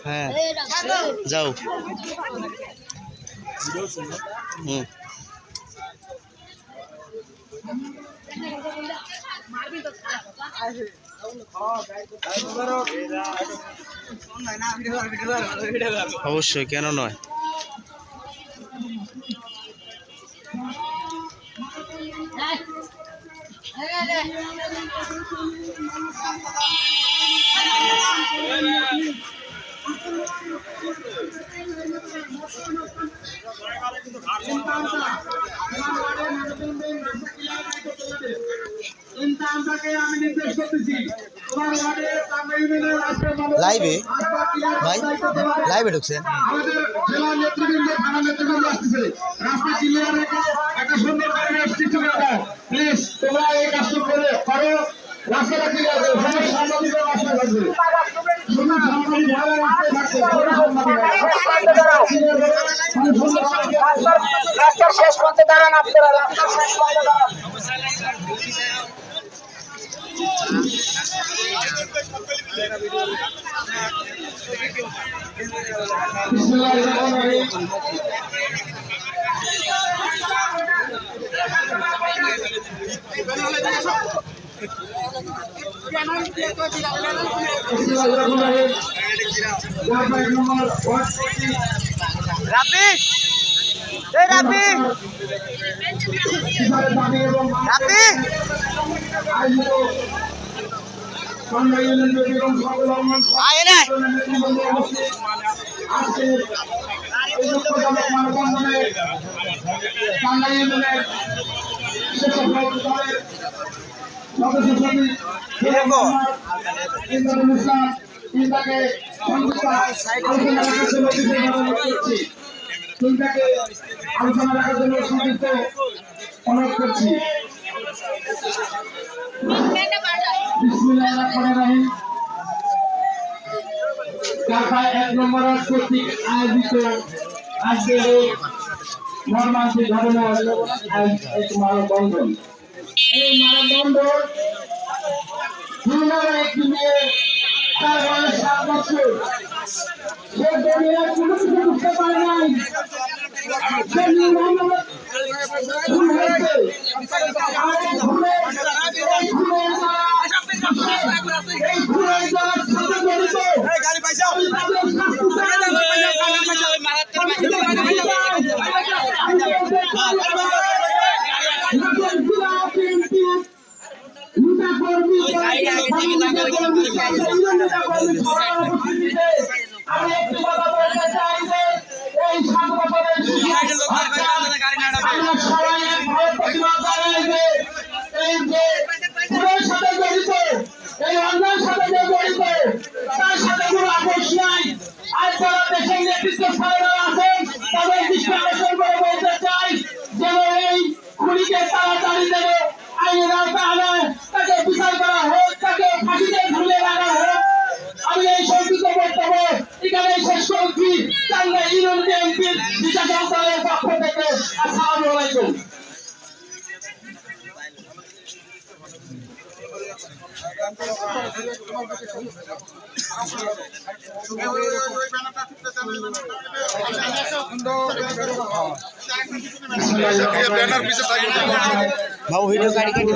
হ্যাঁ যাও অবশ্যই, কেন নয়। লাইভে ভাই লাইভে ঢুকছেন। আমাদের জেলা নেতৃবৃন্দ থানা নেতৃবৃন্দ আসতেছে, রাস্তা ক্লিয়ার রেখে একটা সুন্দর পরিবেশ সৃষ্টি করে দাও প্লিজ। তোমরা এই কাজটা করে পারো, রাস্তাটা ক্লিয়ার করো, সবাই সাংবাদিকরা রাস্তায় থাকবে, শুধু সাংবাদিক ভালো রাস্তায় থাকবে। রাস্তার শেষ পর্যন্ত দাঁড়ান আপনারা, রাস্তার শেষ পর্যন্ত দাঁড়ান। রাব্বি, এই রাব্বি, রাব্বি, আয় না আলোচনা রাখার জন্য সংযুক্ত অনুরোধ করছি। ঢাকা ১ নম্বর কর্তৃক আয়োজিত আজকের এই মর্মান্তিক ঘটনা এক মানববন্ধন। এই মানববন্ধন দুর্গার একটি মেয়ে, তার বয়স ৭ বছর, সে দুনিয়ার কোনো কিছু বুঝতে পারে নাই, সে ভুল হয়েছে। এই অন্যায়ের সাথে যে জড়িত তার সাথে কোনো আপোষ নাই। আর যারা দেশের নেতৃত্ব স্থানে আছেন তাদের দৃষ্টি আকর্ষণ করে বলতে চাই, যেন এই খুনিকে তাড়াতাড়ি যেন আইনের আওতায় আনায়, তাকে বিচার করা হোক, তাকে ফাঁসিতে ঝুলিয়ে রাখা হোক। আমি এই সংক্ষিপ্ত বক্তব্য এখানেই শেষ করছি। চান্দা ইউনিয়ন এমপির বিচার দলের পক্ষ থেকে আসসালামু আলাইকুম। বাবু ভিডিও গাড়ি কেটে